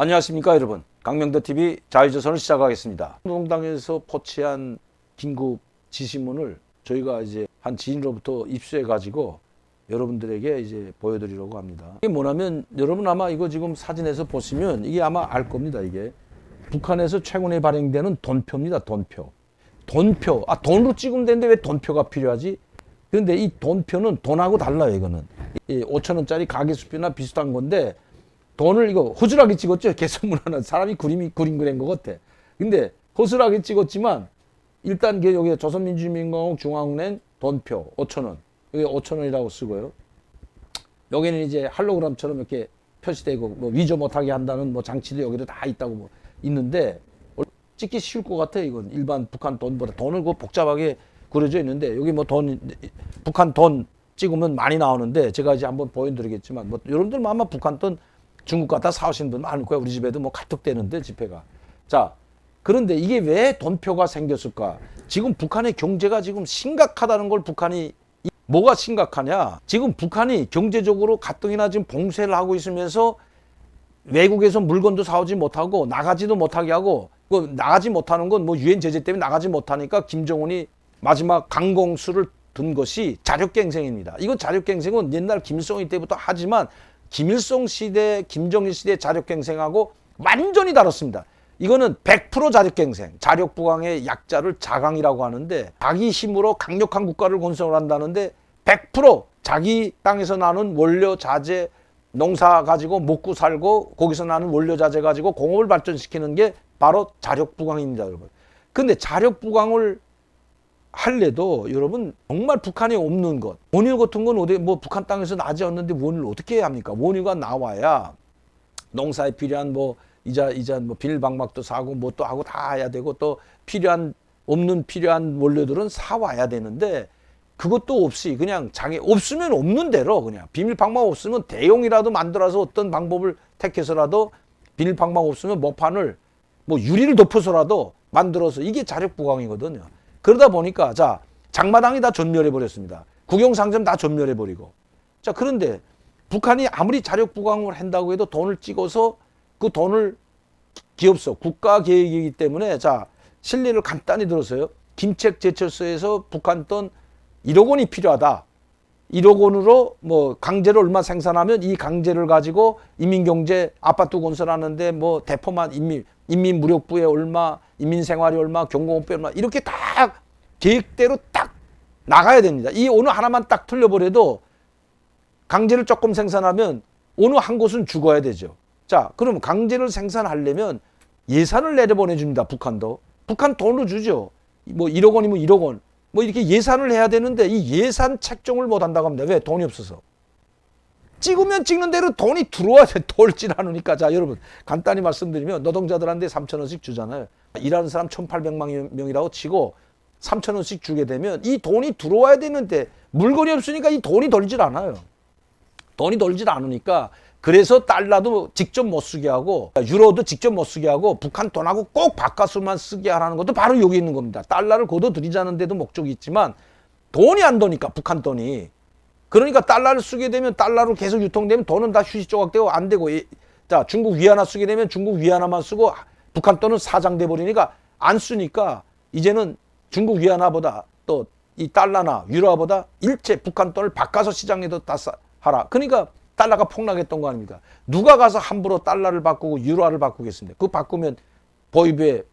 안녕하십니까 여러분. 강명도TV 자유조선을 시작하겠습니다. 노동당에서 포치한 긴급 지시문을 저희가 이제 한 지인으로부터 입수해 가지고 여러분들에게 이제 보여드리려고 합니다. 이게 뭐냐면 여러분 아마 이거 지금 사진에서 보시면 이게 아마 알 겁니다. 이게 북한에서 최근에 발행되는 돈표입니다. 돈표. 돈으로 찍으면 되는데 왜 돈표가 필요하지? 그런데 이 돈표는 돈하고 달라요. 이거는 5,000원짜리 가계수표나 비슷한 건데 돈을 이거 허술하게 찍었죠. 개선문 하나 사람이 그림 그린 것 같아. 근데 허술하게 찍었지만 일단 여기 조선민주주의인민공화국 중앙은행 돈표 5,000원. 여기 5,000원이라고 쓰고요. 여기는 이제 할로그램처럼 이렇게 표시되고 뭐 위조 못하게 한다는 뭐 장치도 여기도 다 있다고 뭐 있는데 찍기 쉬울 것 같아. 이건 일반 북한 돈보다 돈을 그 복잡하게 그려져 있는데 여기 뭐 북한 돈 찍으면 많이 나오는데 제가 이제 한번 보여드리겠지만 뭐 여러분들 아마 북한 돈 중국 갖다 사오시는 분 많을 거야. 우리 집에도 뭐 가득 되는데 지폐가. 자, 그런데 이게 왜 돈표가 생겼을까? 지금 북한의 경제가 지금 심각하다는 걸 북한이 뭐가 심각하냐? 지금 북한이 경제적으로 가뜩이나 지금 봉쇄를 하고 있으면서 외국에서 물건도 사오지 못하고 나가지도 못하게 하고 나가지 못하는 건 뭐 유엔 제재 때문에 나가지 못하니까 김정은이 마지막 강공수를 둔 것이 자력갱생입니다. 이건 자력갱생은 옛날 김일성 때부터 하지만 김일성 시대, 김정일 시대 자력갱생하고 완전히 다릅니다. 이거는 100% 자력갱생, 자력부강의 약자를 자강이라고 하는데 자기 힘으로 강력한 국가를 건설을 한다는데 100% 자기 땅에서 나는 원료자재, 농사 가지고 먹고 살고 거기서 나는 원료자재 가지고 공업을 발전시키는 게 바로 자력부강입니다, 여러분. 근데 자력부강을 할래도 여러분 정말 북한에 없는 것 원유 같은 건 어디 뭐 북한 땅에서 나지 않는데 원유를 어떻게 해야 합니까? 원유가 나와야 농사에 필요한 뭐 이자 뭐 비닐방막도 사고 뭐 또 하고 다 해야 되고 또 필요한 원료들은 사와야 되는데 그것도 없이 그냥 없으면 없는 대로 그냥 비닐방막 없으면 대용이라도 만들어서 어떤 방법을 택해서라도 비닐방막 없으면 목판을 뭐 유리를 덮어서라도 만들어서 이게 자력부강이거든요. 그러다 보니까 자 장마당이 다 전멸해 버렸습니다. 국영상점 다 전멸해 버리고 자 그런데 북한이 아무리 자력부강을 한다고 해도 돈을 찍어서 그 돈을 기업소 국가 계획이기 때문에 자 실리를 간단히 들었어요. 김책제철소에서 북한 돈 1억 원이 필요하다. 1억 원으로 뭐 강제로 얼마 생산하면 이 강제를 가지고 인민경제 아파트 건설하는데 뭐 대포만 인민무력부에 얼마, 인민생활이 얼마, 경공업부에 얼마 이렇게 다 계획대로 딱 나가야 됩니다. 이 어느 하나만 딱 틀려버려도 강제를 조금 생산하면 어느 한 곳은 죽어야 되죠. 자, 그럼 강제를 생산하려면 예산을 내려보내줍니다. 북한도. 북한 돈으로 주죠. 뭐 1억 원이면 1억 원. 뭐 이렇게 예산을 해야 되는데 이 예산 책정을 못 한다고 합니다. 왜? 돈이 없어서. 찍으면 찍는 대로 돈이 들어와야 돼. 돌질 않으니까. 자, 여러분 간단히 말씀드리면 노동자들한테 3,000원씩 주잖아요. 일하는 사람 1,800만 명이라고 치고 3,000원씩 주게 되면 이 돈이 들어와야 되는데 물건이 없으니까 이 돈이 돌질 않아요. 돈이 돌질 않으니까 그래서 달러도 직접 못 쓰게 하고 유로도 직접 못 쓰게 하고 북한 돈하고 꼭 바깥으로만 쓰게 하라는 것도 바로 여기 있는 겁니다. 달러를 걷어들이자는 데도 목적이 있지만 돈이 안 도니까 북한 돈이. 그러니까 달러를 쓰게 되면 달러로 계속 유통되면 돈은 다 휴지 조각되고 안 되고 자 중국 위안화 쓰게 되면 중국 위안화만 쓰고 북한 돈은 사장돼 버리니까 안 쓰니까 이제는 중국 위안화보다 또 이 달러나 유로화보다 일체 북한 돈을 바꿔서 시장에도 다 하라. 그러니까 달러가 폭락했던 거 아닙니까? 누가 가서 함부로 달러를 바꾸고 유로화를 바꾸겠습니까? 그거 바꾸면 보이부에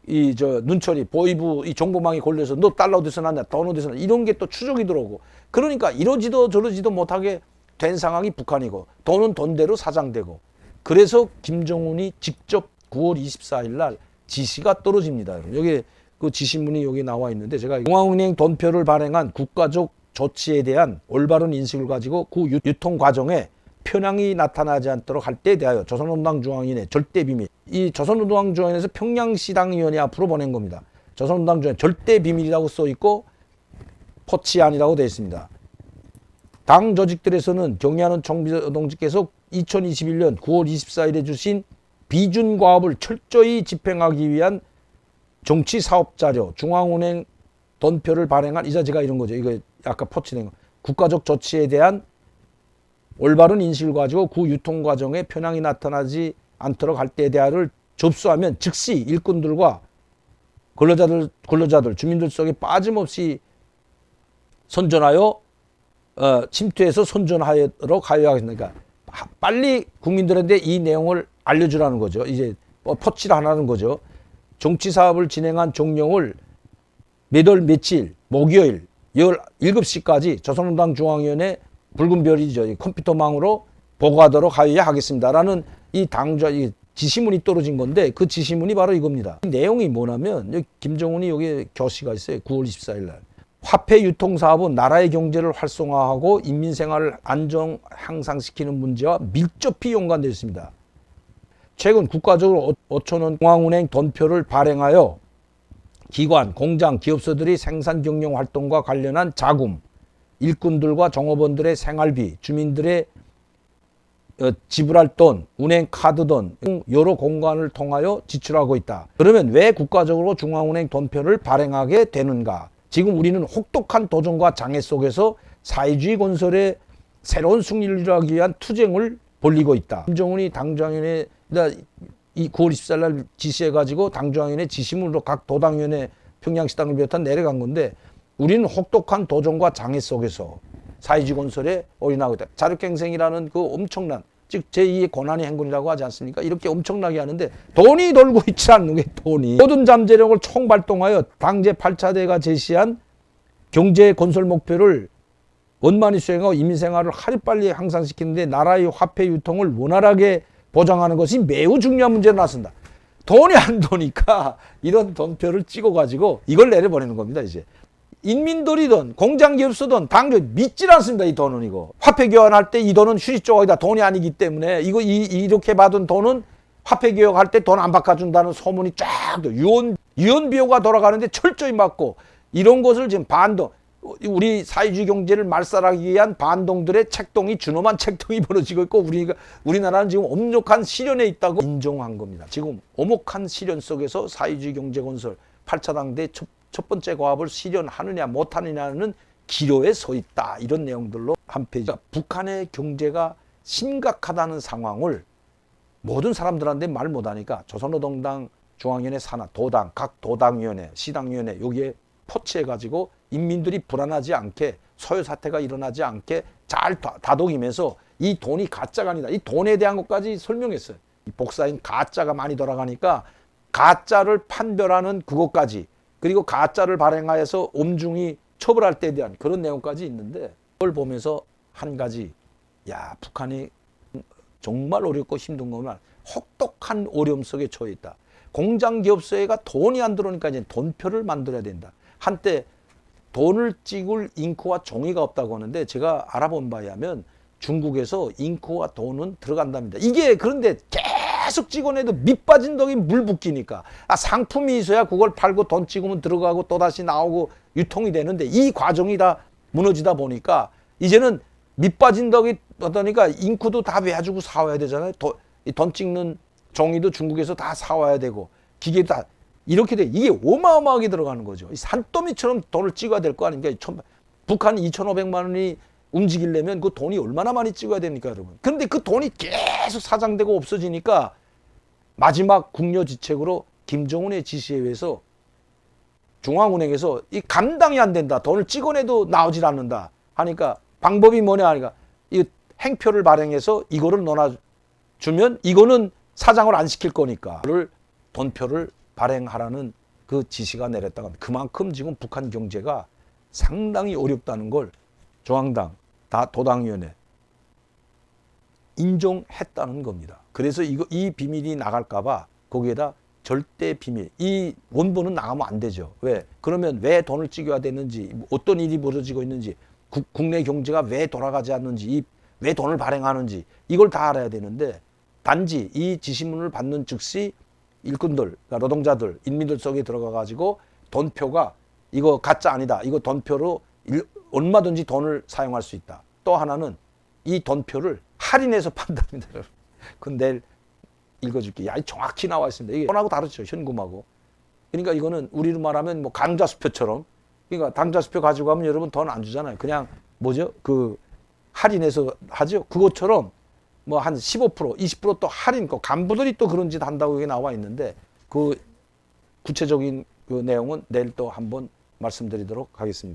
눈초리 보이부 이 정보망이 걸려서 너 달러 어디서 났냐 돈 어디서 났냐 이런 게 또 추적이 들어오고 그러니까 이러지도 저러지도 못하게 된 상황이 북한이고 돈은 돈대로 사장되고 그래서 김정은이 직접 9월 24일 날 지시가 떨어집니다. 여기 그 지시문이 여기 나와 있는데 제가 중앙은행 돈표를 발행한 국가적 조치에 대한 올바른 인식을 가지고 그 유통 과정에 편향이 나타나지 않도록 할 때에 대하여 조선노동당 중앙위원회 절대 비밀. 이 조선노동당 중앙위원회에서 평양시당위원회 앞으로 보낸 겁니다. 조선노동당 중앙위원회 절대 비밀이라고 써 있고 포치안이라고 되어 있습니다. 당 조직들에서는 경의하는 총비서동지께서 2021년 9월 24일에 주신 비준과업을 철저히 집행하기 위한 정치사업자료 중앙은행 돈표를 발행한 이자제가 이런 거죠. 이거 아까 포치된 거. 국가적 조치에 대한 올바른 인식을 가지고 그 유통 과정에 편향이 나타나지 않도록 할 때에 대하를 접수하면 즉시 일꾼들과 근로자들, 주민들 속에 빠짐없이 선전하여 침투해서 선전하여 가야하겠습니까? 빨리 국민들한테 이 내용을 알려주라는 거죠. 이제 퍼치를 하라는 거죠. 정치 사업을 진행한 종령을 매달 며칠 목요일 17시까지 조선노동당 중앙위원회 붉은 별이죠. 컴퓨터망으로 보고하도록 하여야 하겠습니다라는 이 지시문이 떨어진 건데 그 지시문이 바로 이겁니다. 내용이 뭐냐면 여기 김정은이 여기 교시가 있어요. 9월 24일 날. 화폐 유통 사업은 나라의 경제를 활성화하고 인민 생활을 안정 향상시키는 문제와 밀접히 연관되어 있습니다. 최근 국가적으로 5천원 중앙은행 돈표를 발행하여 기관, 공장, 기업소들이 생산 경영 활동과 관련한 자금, 일꾼들과 종업원들의 생활비, 주민들의 지불할 돈, 은행 카드 돈 여러 공간을 통하여 지출하고 있다. 그러면 왜 국가적으로 중앙은행 돈표를 발행하게 되는가? 지금 우리는 혹독한 도전과 장애 속에서 사회주의 건설의 새로운 승리를 이루기 위한 투쟁을 벌이고 있다. 김정은이 당중앙위원회 이 9월 24일 날 지시해가지고 당중앙위원회 지시문으로 각 도당위원회 평양시당을 비롯한 내려간 건데 우리는 혹독한 도전과 장애 속에서 사회주의 건설에 올인하고 있다. 자력갱생이라는 그 엄청난 즉 제2의 고난의 행군이라고 하지 않습니까? 이렇게 엄청나게 하는데 돈이 돌고 있지 않는 게 돈이. 모든 잠재력을 총발동하여 당제 8차대가 제시한 경제 건설 목표를 원만히 수행하고 인민생활을 하루빨리 향상시키는데 나라의 화폐 유통을 원활하게 보장하는 것이 매우 중요한 문제로 나선다. 돈이 안 도니까 이런 돈표를 찍어가지고 이걸 내려보내는 겁니다. 이제 인민들이든 공장기업소든 당장 믿질 않습니다. 이 돈은 이거 화폐 교환할 때 이 돈은 휴지 조각이다. 돈이 아니기 때문에 이렇게 받은 돈은 화폐 교환할 때 돈 안 바꿔준다는 소문이 쫙 유언 비호가 돌아가는데 철저히 맞고 이런 것을 지금 반동 우리 사회주의 경제를 말살하기 위한 반동들의 책동이 준엄한 책동이 벌어지고 있고 우리나라는 지금 엄혹한 시련에 있다고 인정한 겁니다. 지금 엄혹한 시련 속에서 사회주의 경제 건설 8차 당대 첫 번째 과업을 실현하느냐 못하느냐는 기로에 서 있다. 이런 내용들로 한 페이지. 북한의 경제가 심각하다는 상황을 모든 사람들한테 말 못하니까 조선노동당 중앙위원회 산하 도당, 각 도당위원회, 시당위원회 여기에 포치해가지고 인민들이 불안하지 않게 소요 사태가 일어나지 않게 잘 다독이면서 이 돈이 가짜가 아니다. 이 돈에 대한 것까지 설명했어요. 이 복사인 가짜가 많이 돌아가니까 가짜를 판별하는 그것까지 그리고 가짜를 발행하여서 엄중히 처벌할 때에 대한 그런 내용까지 있는데 그걸 보면서 한 가지 북한이 정말 어렵고 힘든 거면 혹독한 어려움 속에 처해 있다. 공장기업소에가 돈이 안 들어오니까 이제 돈표를 만들어야 된다. 한때 돈을 찍을 잉크와 종이가 없다고 하는데 제가 알아본 바에 하면 중국에서 잉크와 돈은 들어간답니다. 이게 그런데 계속 찍어내도 밑 빠진 덕이 물 붓기니까 상품이 있어야 그걸 팔고 돈 찍으면 들어가고 또다시 나오고 유통이 되는데 이 과정이 다 무너지다 보니까 이제는 밑 빠진 덕이 어떠니까 잉크도 다 외주고 사와야 되잖아요. 돈 찍는 종이도 중국에서 다 사와야 되고 기계도 다 이렇게 돼. 이게 어마어마하게 들어가는 거죠. 산더미처럼 돈을 찍어야 될 거 아닙니까? 북한이 2,500만 원이 움직이려면 그 돈이 얼마나 많이 찍어야 됩니까, 여러분? 그런데 그 돈이 계속 사장되고 없어지니까 마지막 국려지책으로 김정은의 지시에 의해서 중앙은행에서 이 감당이 안 된다. 돈을 찍어내도 나오질 않는다. 하니까 방법이 뭐냐 하니까 이 행표를 발행해서 이거를 넣어주면 이거는 사장을 안 시킬 거니까 돈표를 발행하라는 그 지시가 내렸다가 그만큼 지금 북한 경제가 상당히 어렵다는 걸 중앙당, 도당위원회 인정했다는 겁니다. 그래서 이 비밀이 나갈까봐 거기에다 절대 비밀, 이 원본은 나가면 안 되죠. 왜? 그러면 왜 돈을 찍어야 되는지, 어떤 일이 벌어지고 있는지, 국내 경제가 왜 돌아가지 않는지, 왜 돈을 발행하는지 이걸 다 알아야 되는데 단지 이 지시문을 받는 즉시 일꾼들, 그러니까 노동자들, 인민들 속에 들어가 가지고 돈표가 이거 가짜 아니다. 이거 돈표로 얼마든지 돈을 사용할 수 있다. 또 하나는 이 돈표를 할인해서 판답니다. 그건 내일 읽어줄게. 정확히 나와 있습니다. 이게 돈하고 다르죠. 현금하고. 그러니까 이거는 우리로 말하면 뭐 강좌수표처럼. 그러니까 당좌수표 가지고 가면 여러분 돈 안 주잖아요. 그냥 뭐죠? 그 할인해서 하죠. 그것처럼 뭐 한 15%, 20%또 할인, 그 간부들이 또 그런 짓 한다고 여기 나와 있는데 그 구체적인 그 내용은 내일 또 한번 말씀드리도록 하겠습니다.